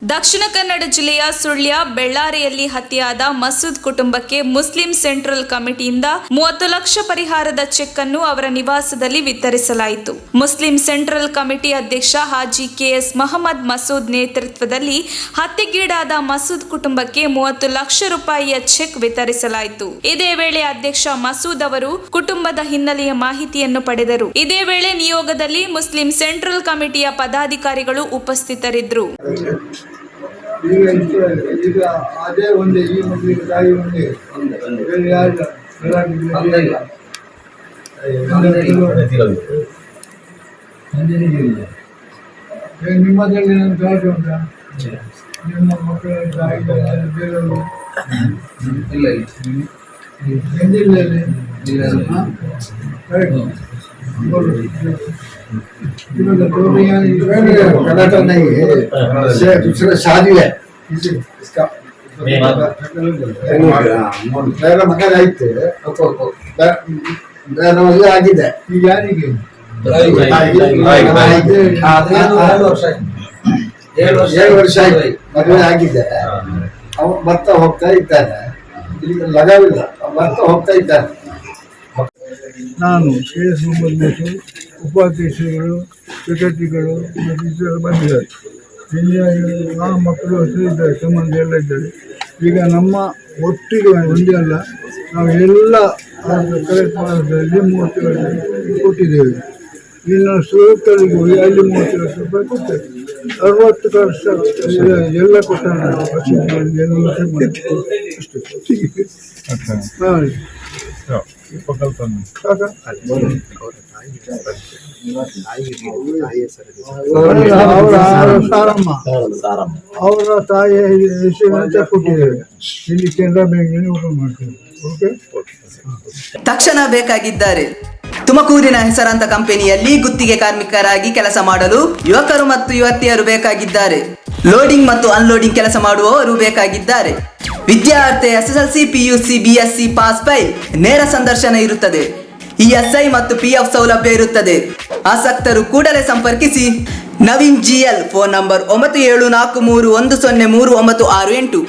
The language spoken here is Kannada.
ದಕ್ಷಿಣ ಕನ್ನಡ ಜಿಲ್ಲೆಯ ಸುಳ್ಯ ಬೆಳ್ಳಾರಿಯಲ್ಲಿ ಹತ್ಯೆಯಾದ ಮಸೂದ್ ಕುಟುಂಬಕ್ಕೆ ಮುಸ್ಲಿಂ ಸೆಂಟ್ರಲ್ ಕಮಿಟಿಯಿಂದ 30 ಲಕ್ಷ ಪರಿಹಾರದ ಚೆಕ್ ಅನ್ನು ಅವರ ನಿವಾಸದಲ್ಲಿ ವಿತರಿಸಲಾಯಿತು. ಮುಸ್ಲಿಂ ಸೆಂಟ್ರಲ್ ಕಮಿಟಿ ಅಧ್ಯಕ್ಷ ಹಾಜಿ ಕೆಎಸ್ ಮೊಹಮ್ಮದ್ ಮಸೂದ್ ನೇತೃತ್ವದಲ್ಲಿ ಹತ್ಯೆಗೀಡಾದ ಮಸೂದ್ ಕುಟುಂಬಕ್ಕೆ 30 ಲಕ್ಷ ರೂಪಾಯಿಯ ಚೆಕ್ ವಿತರಿಸಲಾಯಿತು. ಇದೇ ವೇಳೆ ಅಧ್ಯಕ್ಷ ಮಸೂದ್ ಅವರು ಕುಟುಂಬದ ಹಿನ್ನೆಲೆಯ ಮಾಹಿತಿಯನ್ನು ಪಡೆದರು. ಇದೇ ವೇಳೆ ನಿಯೋಗದಲ್ಲಿ ಮುಸ್ಲಿಂ ಸೆಂಟ್ರಲ್ ಕಮಿಟಿಯ ಪದಾಧಿಕಾರಿಗಳು ಉಪಸ್ಥಿತರಿದ್ದರು. ಈಗ ಅದೇ ಒಂದೇ ಈ ಮಕ್ಕಳಿಗೆ ತಾಯಿ ಒಂದೇ ಯಾರು ನಿಮ್ಮದ್ರಲ್ಲಿ ನನ್ನ ದಾಟ ಉಂಟಾ? ನಿಮ್ಮ ಮಕ್ಕಳ ತಾಯಿ ಬೇರೆಯವರು दूसरा शादी है इसका ಬೇರೆ ಮಗನ ಐತೆ ಬೇರೆ ಮದುವೆ ಆಗಿದೆ. ಈಗ ಯಾರಿಗೆ 7 ವರ್ಷ ಆಯ್ತು ಮದುವೆ ಆಗಿದೆ. ಅವ್ರು ಬರ್ತಾ ಹೋಗ್ತಾ ಇದ್ದಾನೆ. ಈಗ ಲಗವಿಲ್ಲ, ಬರ್ತಾ ಹೋಗ್ತಾ ಇದ್ದಾನೆ. ನಾನು ಕೆ ಎಸ್ ಮೊಹಮ್ಮದ್ ಮಸೂದ್, ಉಪಾಧ್ಯಕ್ಷರುಗಳು, ಸೆಕ್ರೆಟರಿಗಳು ಬಂದಿದ್ದಾರೆ. ಆ ಮಕ್ಕಳು ಹಸಿರು ಇದ್ದಾರೆ, ಸಂಬಂಧ ಎಲ್ಲ ಇದ್ದಾರೆ. ಈಗ ನಮ್ಮ ಒಟ್ಟಿಗೆ ಒಂದೇ ಅಲ್ಲ, ನಾವು ಎಲ್ಲ ಕಲೆಕ್ಟ್ ಮಾಡೋದ್ರಲ್ಲಿ 30 ಲಕ್ಷ ಕೊಟ್ಟಿದ್ದೇವೆ. ಇನ್ನು ಸುರತರಿಗೆ ಹೋಗಿ ಅಲ್ಲಿ 30 ಲಕ್ಷ ರೂಪಾಯಿ ಕೊಡ್ತೇವೆ. 60 ವರ್ಷ ಎಲ್ಲ ಕೊಟ್ಟಾಗ ಸಾರಮ್ಮ ಅವರ ತಾಯಿಯ ಹೆಸರಿನಂತ ಕೊಟ್ಟಿದ್ದೇವೆ. ಇಲ್ಲಿ ಕೆನರಾ ಬ್ಯಾಂಕಿನಲ್ಲಿ ಓಪನ್ ಮಾಡ್ತೇವೆ. ಓಕೆ, ತಕ್ಷಣ ಬೇಕಾಗಿದ್ದಾರೆ. ತುಮಕೂರಿನ ಹೆಸರಾಂತ ಕಂಪನಿಯಲ್ಲಿ ಗುತ್ತಿಗೆ ಕಾರ್ಮಿಕರಾಗಿ ಕೆಲಸ ಮಾಡಲು ಯುವಕರು ಮತ್ತು ಯುವತಿಯರು ಬೇಕಾಗಿದ್ದಾರೆ. ಲೋಡಿಂಗ್ ಮತ್ತು ಅನ್ಲೋಡಿಂಗ್ ಕೆಲಸ ಮಾಡುವವರು ಬೇಕಾಗಿದ್ದಾರೆ. ವಿದ್ಯಾರ್ಥಿ SSLC, PUC, BSc pass file. ನೇರ ಸಂದರ್ಶನ ಇರುತ್ತದೆ. ESI ಮತ್ತು PF ಸೌಲಭ್ಯ ಇರುತ್ತದೆ. ಆಸಕ್ತರು ಕೂಡಲೇ ಸಂಪರ್ಕಿಸಿ. Naveen GL, phone number 9743103968.